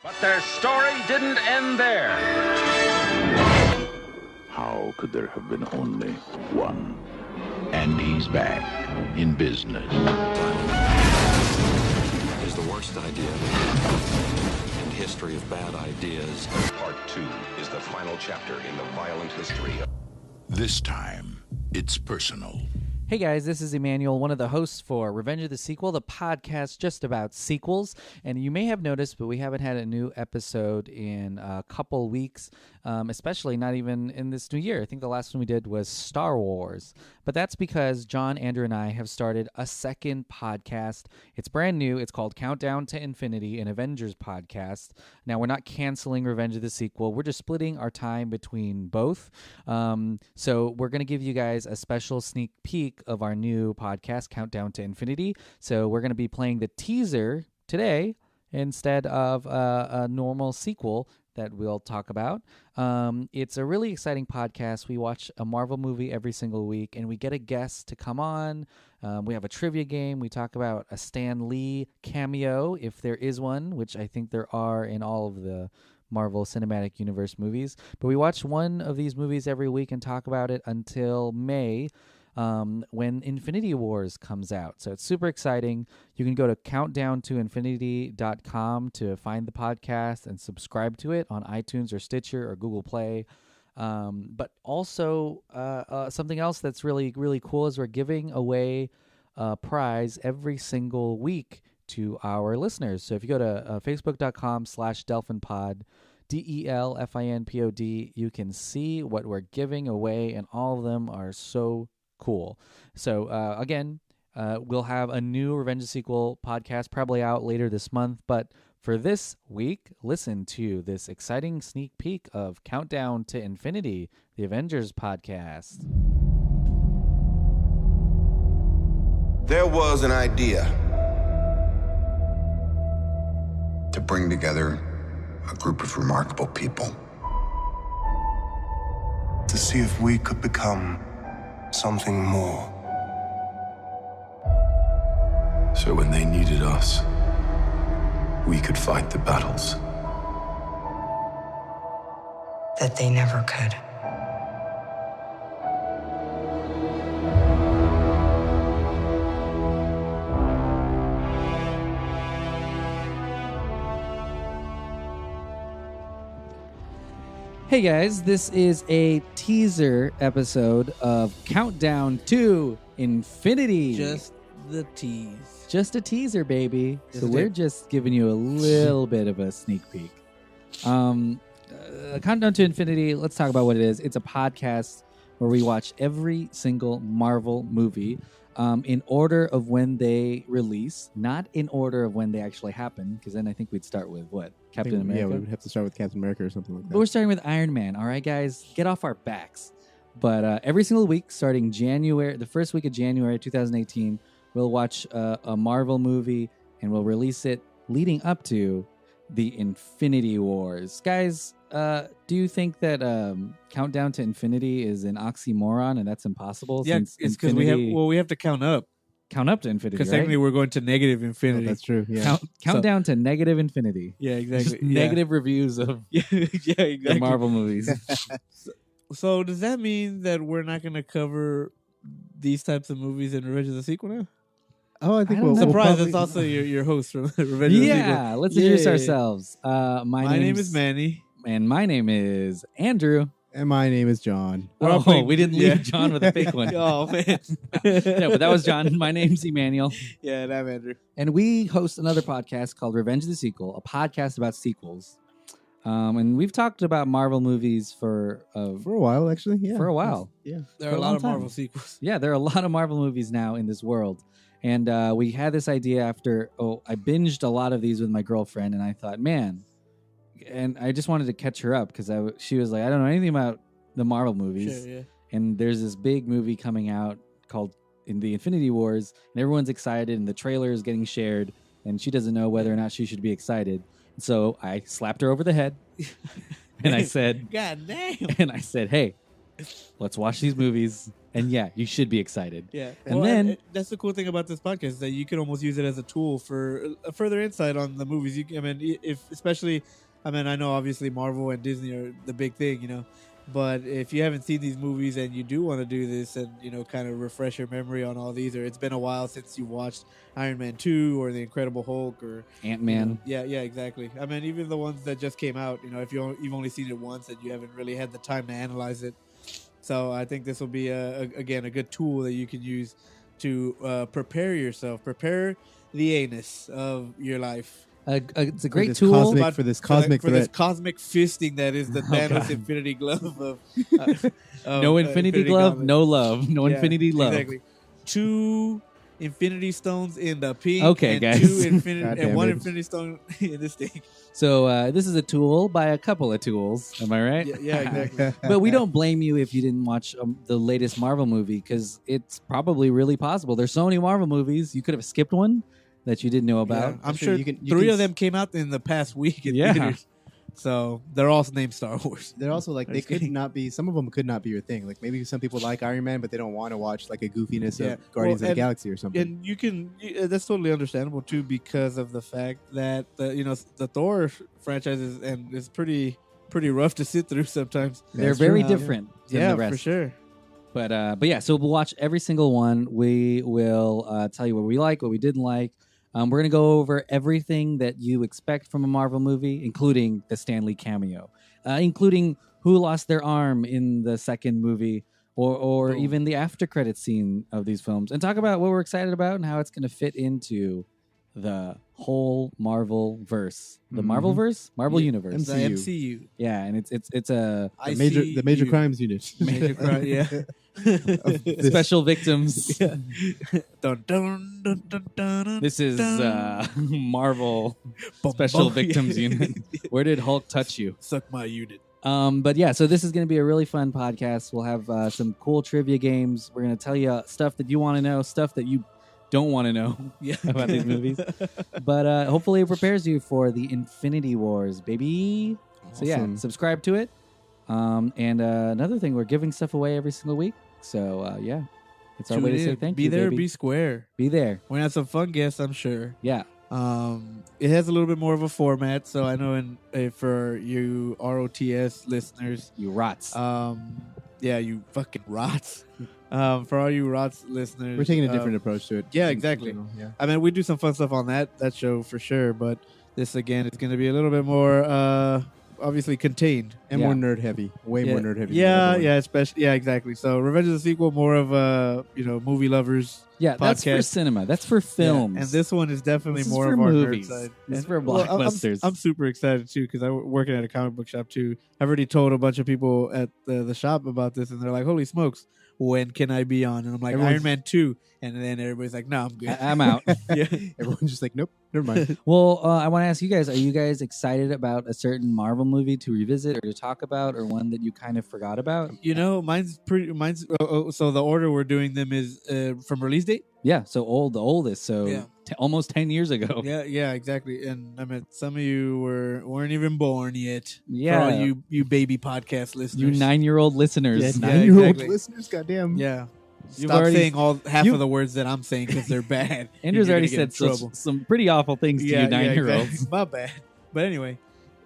But their story didn't end there. How could there have been only one? And he's back in business. Is the worst idea in history of bad ideas. Part 2 is the final chapter in the violent history. This time, it's personal. Hey guys, this is Emmanuel, one of the hosts for Revenge of the Sequel, the podcast just about sequels. And you may have noticed, but we haven't had a new episode in a couple weeks, especially not even in this new year. I think the last one we did was Star Wars. But that's because John, Andrew, and I have started a second podcast. It's brand new. It's called Countdown to Infinity, an Avengers podcast. Now, we're not canceling Revenge of the Sequel. We're just splitting our time between both. So we're going to give you guys a special sneak peek of our new podcast, Countdown to Infinity. So we're going to be playing the teaser today instead of a normal sequel that we'll talk about. It's a really exciting podcast. We watch a Marvel movie every single week, and we get a guest to come on. We have a trivia game. We talk about a Stan Lee cameo, if there is one, which I think there are in all of the Marvel Cinematic Universe movies. But we watch one of these movies every week and talk about it until May, when Infinity Wars comes out. So it's super exciting. You can go to countdowntoinfinity.com to find the podcast and subscribe to it on iTunes or Stitcher or Google Play. But also something else that's really, really cool is we're giving away a prize every single week to our listeners. So if you go to facebook.com/DelphinPod, DELFINPOD, you can see what we're giving away, and all of them are so cool. So again, we'll have a new Revenge of the Sequel podcast probably out later this month, but for this week, listen to this exciting sneak peek of Countdown to Infinity, the Avengers podcast. There was an idea to bring together a group of remarkable people, to see if we could become something more. so when they needed us, we could fight the battles that they never could. Hey guys, this is a teaser episode of Countdown to Infinity. Just the tease. Just a teaser, baby. So we're just giving you a little bit of a sneak peek. Countdown to Infinity, let's talk about what it is. It's a podcast where we watch every single Marvel movie in order of when they release, not in order of when they actually happen, because then I think we'd start with what? Captain America? Yeah, we would have to start with Captain America or something like that. But we're starting with Iron Man, all right, guys? Get off our backs. But every single week, starting January, the first week of January 2018, we'll watch a Marvel movie, and we'll release it leading up to the Infinity Wars. Guys, do you think that Countdown to Infinity is an oxymoron and that's impossible? Yeah, since it's because Infinity... we have to count up. Count up to infinity, Because right? technically we're going to negative infinity. Oh, that's true. Yeah. Count down to negative infinity. Yeah, exactly. Just negative reviews of exactly. the Marvel movies. So does that mean that we're not going to cover these types of movies in Revenge of the Sequel now? Oh, I think we'll surprise. probably... It's also your host from Revenge of the Sequel. Yeah, let's introduce ourselves. My name is Manny. And my name is Andrew. And my name is John. We didn't leave John with a fake one. Oh, man. No, but that was John. My name's Emmanuel. Yeah, and I'm Andrew. And we host another podcast called Revenge of the Sequel, a podcast about sequels. And we've talked about Marvel movies for a while, actually. Yeah, for a while. There are a lot of Marvel sequels. Yeah, there are a lot of Marvel movies now in this world. And we had this idea after, I binged a lot of these with my girlfriend, and I thought, man, and I just wanted to catch her up because she was like, I don't know anything about the Marvel movies. Sure, yeah. And there's this big movie coming out called In the Infinity Wars, and everyone's excited, and the trailer is getting shared, and she doesn't know whether or not she should be excited. So I slapped her over the head, and I said, God damn. And I said, hey, let's watch these movies And yeah, you should be excited. Yeah, And then that's the cool thing about this podcast is that you can almost use it as a tool for a further insight on the movies. I mean, I know obviously Marvel and Disney are the big thing, but if you haven't seen these movies and you do want to do this and kind of refresh your memory on all these, or it's been a while since you watched Iron Man 2 or The Incredible Hulk or Ant-Man. yeah, exactly. I mean, even the ones that just came out, if you've only seen it once and you haven't really had the time to analyze it. So I think this will be again a good tool that you can use to prepare yourself, prepare the anus of your life. It's a great this tool for this cosmic for this threat. cosmic fisting that is the Thanos God. Infinity Glove of no Infinity Glove, Gauntlet. no love, no Yeah, Infinity Love. Exactly. 2 Infinity Stones in the pink. Okay, and guys. 2 Infinity Goddamn and 1 it. Infinity Stone in this thing. So this is a tool by a couple of tools. Am I right? Yeah, exactly. But we don't blame you if you didn't watch the latest Marvel movie because it's probably really possible. There's so many Marvel movies. You could have skipped one that you didn't know about. Yeah, I'm Sure, sure you can 3 of them came out in the past week in Yeah. theaters. So they're all named Star Wars. They're also like, they Just could kidding. not be, some of them could not be your thing. Like maybe some people like Iron Man, but they don't want to watch like a goofiness Yeah. of Guardians Well, of the Galaxy or something. And that's totally understandable too because of the fact that the Thor franchise is pretty rough to sit through sometimes. They're That's very true. different than Yeah, the rest. for sure. But yeah, so we'll watch every single one. We will tell you what we like, what we didn't like. We're going to go over everything that you expect from a Marvel movie, including the Stan Lee cameo, including who lost their arm in the second movie, or even the after credit scene of these films, and talk about what we're excited about and how it's going to fit into the whole Marvel verse, the Marvel verse, Marvel universe. The MCU. Yeah, and it's a the major crimes unit. Major crime, yeah. special victims. Dun, dun, dun, dun, dun, This is dun. Marvel Bum, Special bum. Victims Yeah. Unit. Where did Hulk touch you? Suck my unit. But yeah, so this is going to be a really fun podcast. We'll have some cool trivia games. We're going to tell you stuff that you want to know, stuff that you don't want to know Yeah. about these movies. But hopefully it prepares you for the Infinity Wars, baby. So yeah, Awesome. subscribe to it. And another thing, we're giving stuff away every single week. So yeah, it's our Tune way to say in. thank be you. there, baby. be square. Be there. We're gonna have some fun guests, I'm sure. Yeah. It has a little bit more of a format, so I know for you ROTS listeners, You rots. yeah, you fucking rots. For all you rots listeners, We're taking a different approach to it. yeah, exactly. Yeah. I mean, we do some fun stuff on that show for sure, but this again is going to be a little bit more obviously contained. And Yeah. more nerd heavy. Way more nerd heavy. than the Yeah, other one. yeah, especially exactly. So Revenge of the Sequel, more of a movie lovers. Yeah, that's for podcast. cinema. That's for films. Yeah, and this one is definitely This is more for of our movies. nerd side. This is And- for well, I'm- blockbusters. I'm super excited too because I'm working at a comic book shop too. I've already told a bunch of people at the shop about this, and they're like, "Holy smokes, when can I be on?" And I'm like, Everyone's- "Iron Man 2." And then everybody's like, "No, I'm good." I'm out. Yeah. Everyone's just like, nope, never mind. Well, I want to ask you guys: are you guys excited about a certain Marvel movie to revisit or to talk about, or one that you kind of forgot about? Mine's so the order we're doing them is from release date. Yeah, so the oldest, so Yeah. almost 10 years ago. Yeah, exactly. And I mean, some of you weren't even born yet. Yeah. For all you baby podcast listeners. You 9-year-old listeners. Yeah, Yeah, 9-year-old exactly. listeners, goddamn. Yeah. You've Stop already- saying half you- of the words that I'm saying because they're bad. Andrew's You're already gonna get said in trouble. some pretty awful things to you 9-year-olds. exactly. My bad. But anyway,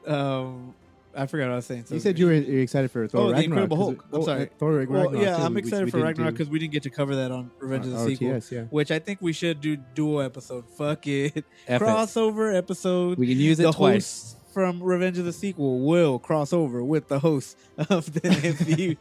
I forgot what I was saying. So You said you were excited for Thor Oh, the Ragnarok. Incredible 'cause Hulk. I'm sorry. Thor Ragnarok. Well, yeah, too, I'm which excited we for didn't Ragnarok do. because we didn't get to cover that on Revenge of the Sequel. RTS, yeah. Which I think we should do dual episode. Fuck it. F it. Crossover episode. We can use it the twice. hosts from Revenge of the Sequel will cross over with the hosts of the MCU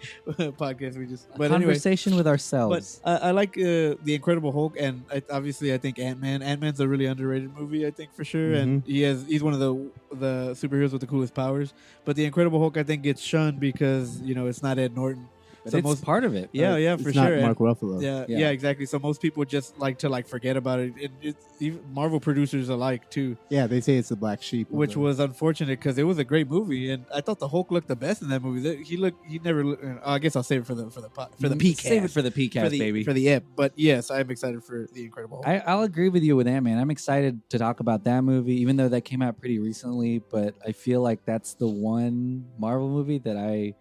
podcast. But anyway, Conversation with ourselves. but I like the Incredible Hulk, and obviously I think Ant-Man. Ant-Man's a really underrated movie, I think for sure, and he's one of the superheroes with the coolest powers. But the Incredible Hulk, I think, gets shunned because it's not Ed Norton. But So it's part of it. Yeah, It's for not sure. Mark Ruffalo. Yeah, exactly. So most people just like to forget about it. It's even Marvel producers alike too, Yeah, they say it's the black sheep. of which the- was unfortunate because it was a great movie, and I thought the Hulk looked the best in that movie. He never. I guess I'll save it for the PCast. Save it for the PCast, baby. For the ep. But yes, I'm excited for the Incredible Hulk. I'll agree with you with Ant-Man. I'm excited to talk about that movie, even though that came out pretty recently. But I feel like that's the one Marvel movie that I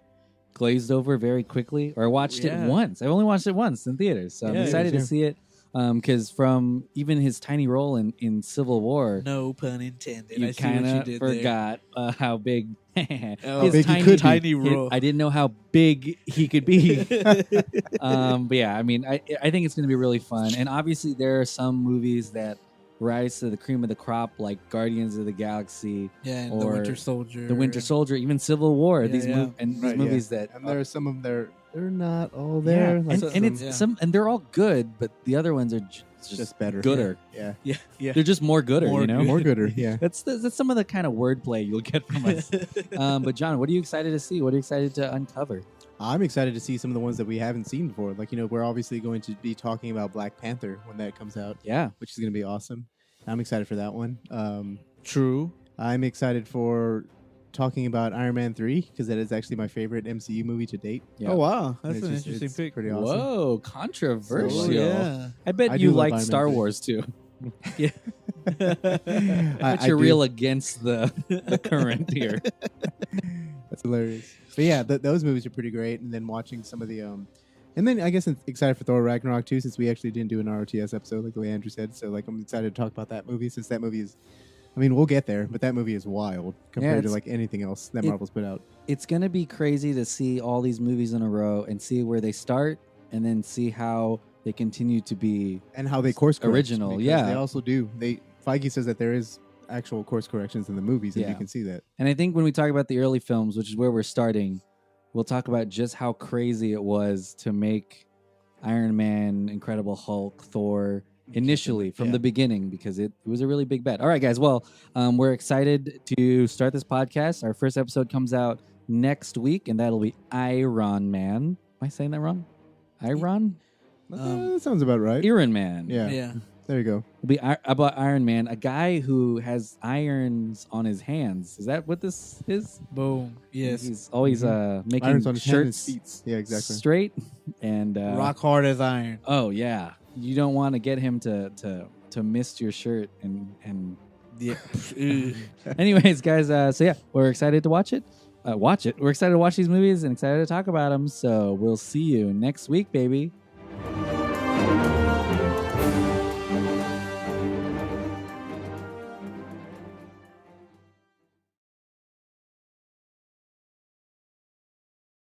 glazed over very quickly, or I watched it once. I only watched it once in theaters, so I'm excited to see it. Because from even his tiny role in Civil War, no pun intended, you kind of forgot how big his tiny role. I didn't know how big he could be. But yeah, I mean, I think it's going to be really fun. And obviously, there are some movies that rise to the cream of the crop, like Guardians of the Galaxy, and or The Winter Soldier, even Civil War. These movies that, and there are some of them they're not all there. Yeah. And they're all good, but the other ones are just better, gooder. Yeah. They're just more gooder, more gooder. Yeah, that's some of the kind of wordplay you'll get from us. But John, what are you excited to see? What are you excited to uncover? I'm excited to see some of the ones that we haven't seen before. Like, we're obviously going to be talking about Black Panther when that comes out. Yeah, which is going to be awesome. I'm excited for that one. True. I'm excited for talking about Iron Man 3 because that is actually my favorite MCU movie to date. Yeah. Oh wow, that's an interesting pick. Pretty awesome. Whoa, controversial. Yeah. I bet you like Star Wars too. Yeah. But you're real against the current here. That's hilarious. But yeah, those movies are pretty great. And then watching some of the and then I guess I'm excited for Thor Ragnarok too, since we actually didn't do an ROTS episode like the way Andrew said. So like I'm excited to talk about that movie since that movie is, I mean, we'll get there, but that movie is wild compared to like anything else that Marvel's put out. It's gonna be crazy to see all these movies in a row and see where they start and then see how they continue to be and how they course correct. Original. Yeah, they also do. Feige says that there is actual course corrections in the movies, and you can see that. And I think when we talk about the early films, which is where we're starting, we'll talk about just how crazy it was to make Iron Man, Incredible Hulk, Thor initially from the beginning, because it was a really big bet. All right, guys. Well, we're excited to start this podcast. Our first episode comes out next week, and that'll be Iron Man. Am I saying that wrong? Iron? That sounds about right. Iron Man. Yeah. There you go. It'll be about Iron Man, a guy who has irons on his hands. Is that what this is? Boom. Yes. He's always making irons on his shirts feet. Yeah, exactly. Straight and rock hard as iron. Oh yeah. You don't want to get him to mist your shirt and yeah. Anyways, guys, so yeah, we're excited to watch it. We're excited to watch these movies and excited to talk about them. So we'll see you next week, baby.